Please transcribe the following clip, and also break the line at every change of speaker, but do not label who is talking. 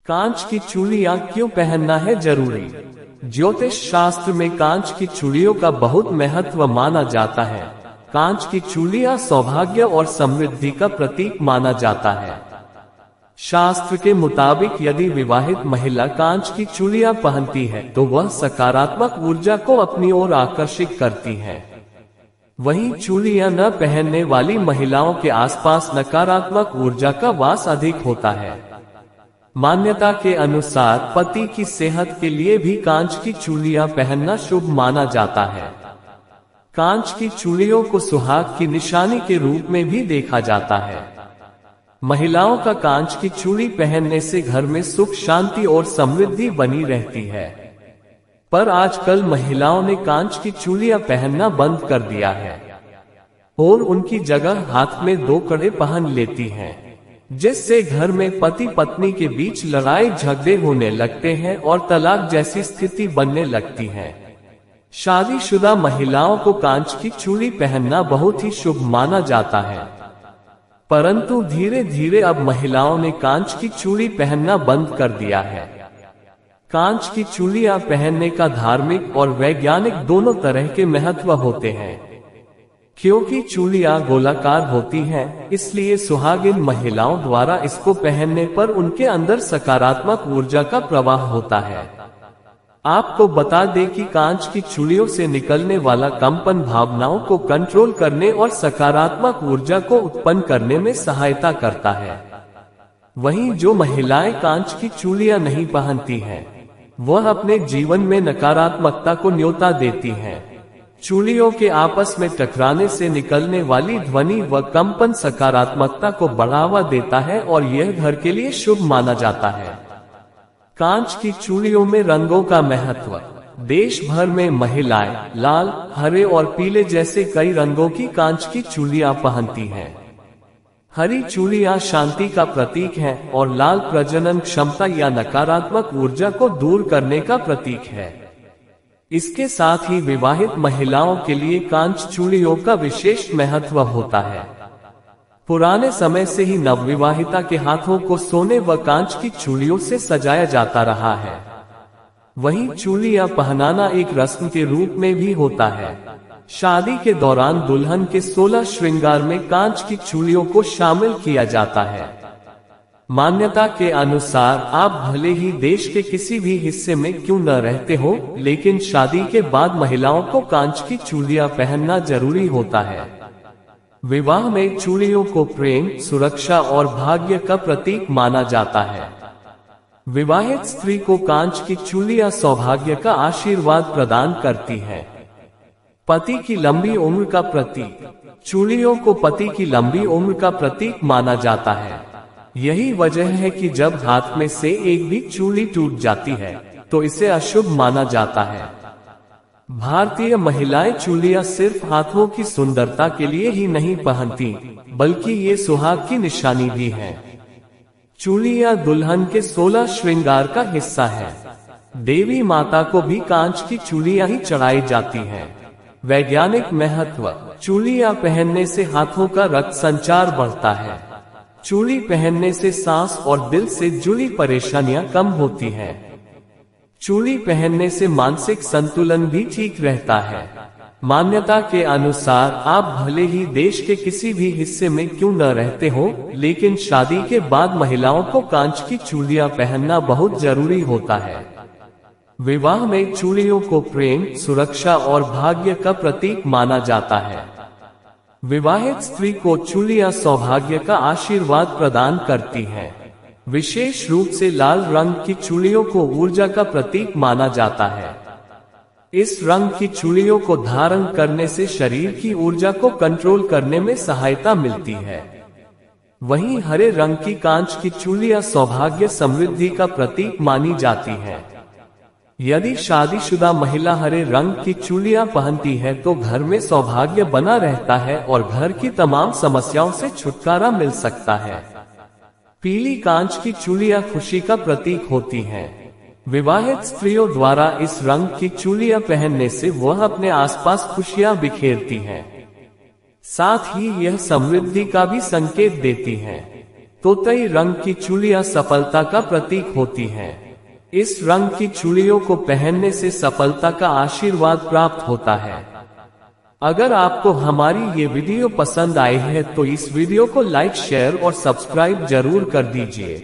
कांच की चूड़ियां क्यों पहनना है जरूरी? ज्योतिष शास्त्र में कांच की चूड़ियों का बहुत महत्व माना जाता है। कांच की चूड़ियां सौभाग्य और समृद्धि का प्रतीक माना जाता है। शास्त्र के मुताबिक यदि विवाहित महिला कांच की चूड़ियां पहनती है तो वह सकारात्मक ऊर्जा को अपनी ओर आकर्षित करती है। वहीं चूड़ियां न पहनने वाली महिलाओं के आसपास नकारात्मक ऊर्जा का वास अधिक होता है। मान्यता के अनुसार पति की सेहत के लिए भी कांच की चूड़ियां पहनना शुभ माना जाता है। कांच की चूड़ियों को सुहाग की निशानी के रूप में भी देखा जाता है। महिलाओं का कांच की चूड़ी पहनने से घर में सुख शांति और समृद्धि बनी रहती है। पर आजकल महिलाओं ने कांच की चूड़ियां पहनना बंद कर दिया है और उनकी जगह हाथ में 2 कड़े पहन लेती हैं, जिससे घर में पति पत्नी के बीच लड़ाई झगड़े होने लगते हैं और तलाक जैसी स्थिति बनने लगती है। शादीशुदा महिलाओं को कांच की चूड़ी पहनना बहुत ही शुभ माना जाता है, परंतु धीरे धीरे अब महिलाओं ने कांच की चूड़ी पहनना बंद कर दिया है। कांच की चूड़ियां पहनने का धार्मिक और वैज्ञानिक दोनों तरह के महत्व होते हैं। क्योंकि चूड़ियां गोलाकार होती हैं, इसलिए सुहागिन महिलाओं द्वारा इसको पहनने पर उनके अंदर सकारात्मक ऊर्जा का प्रवाह होता है। आपको बता दें कि कांच की चूड़ियों से निकलने वाला कंपन भावनाओं को कंट्रोल करने और सकारात्मक ऊर्जा को उत्पन्न करने में सहायता करता है। वहीं जो महिलाएं कांच की चूड़ियां नहीं पहनती हैं, वह अपने जीवन में नकारात्मकता को न्योता देती हैं। चूड़ियों के आपस में टकराने से निकलने वाली ध्वनि व कंपन सकारात्मकता को बढ़ावा देता है और यह घर के लिए शुभ माना जाता है। कांच की चूड़ियों में रंगों का महत्व। देश भर में महिलाएं लाल, हरे और पीले जैसे कई रंगों की कांच की चूड़ियां पहनती हैं। हरी चूड़ियां शांति का प्रतीक है और लाल प्रजनन क्षमता या नकारात्मक ऊर्जा को दूर करने का प्रतीक है। इसके साथ ही विवाहित महिलाओं के लिए कांच चूड़ियों का विशेष महत्व होता है। पुराने समय से ही नवविवाहिता के हाथों को सोने व कांच की चूड़ियों से सजाया जाता रहा है। वहीं चूड़ियां पहनाना एक रस्म के रूप में भी होता है। शादी के दौरान दुल्हन के 16 श्रृंगार में कांच की चूड़ियों को शामिल किया जाता है। मान्यता के अनुसार आप भले ही देश के किसी भी हिस्से में क्यों न रहते हो, लेकिन शादी के बाद महिलाओं को कांच की चूड़ियां पहनना जरूरी होता है। विवाह में चूड़ियों को प्रेम, सुरक्षा और भाग्य का प्रतीक माना जाता है। विवाहित स्त्री को कांच की चूड़ियां सौभाग्य का आशीर्वाद प्रदान करती हैं। पति की लंबी उम्र का प्रतीक। चूड़ियों को पति की लंबी उम्र का प्रतीक माना जाता है। यही वजह है कि जब हाथ में से एक भी चूड़ी टूट जाती है तो इसे अशुभ माना जाता है। भारतीय महिलाएं चूड़ियां सिर्फ हाथों की सुंदरता के लिए ही नहीं पहनती, बल्कि ये सुहाग की निशानी भी है। चूड़ियां दुल्हन के 16 श्रृंगार का हिस्सा है। देवी माता को भी कांच की चूड़ियां ही चढ़ाई जाती हैं। वैज्ञानिक महत्व। चूड़ियां पहनने से हाथों का रक्त संचार बढ़ता है। चूड़ी पहनने से सांस और दिल से जुड़ी परेशानियां कम होती हैं। चूड़ी पहनने से मानसिक संतुलन भी ठीक रहता है। मान्यता के अनुसार आप भले ही देश के किसी भी हिस्से में क्यों न रहते हो, लेकिन शादी के बाद महिलाओं को कांच की चूड़ियां पहनना बहुत जरूरी होता है। विवाह में चूड़ियों को प्रेम, सुरक्षा और भाग्य का प्रतीक माना जाता है। विवाहित स्त्री को चूड़ियां सौभाग्य का आशीर्वाद प्रदान करती हैं। विशेष रूप से लाल रंग की चूड़ियों को ऊर्जा का प्रतीक माना जाता है। इस रंग की चूड़ियों को धारण करने से शरीर की ऊर्जा को कंट्रोल करने में सहायता मिलती है। वहीं हरे रंग की कांच की चूड़ियां सौभाग्य समृद्धि का प्रतीक मानी जाती हैं। यदि शादीशुदा महिला हरे रंग की चूड़ियां पहनती है तो घर में सौभाग्य बना रहता है और घर की तमाम समस्याओं से छुटकारा मिल सकता है। पीली कांच की चूड़ियां खुशी का प्रतीक होती हैं। विवाहित स्त्रियों द्वारा इस रंग की चूड़ियां पहनने से वह अपने आसपास खुशियां बिखेरती हैं। साथ ही यह समृद्धि का भी संकेत देती हैं। तोतई रंग की चूड़ियां सफलता का प्रतीक होती हैं। इस रंग की चूड़ियों को पहनने से सफलता का आशीर्वाद प्राप्त होता है। अगर आपको हमारी ये वीडियो पसंद आई है तो इस वीडियो को लाइक, शेयर और सब्सक्राइब जरूर कर दीजिए।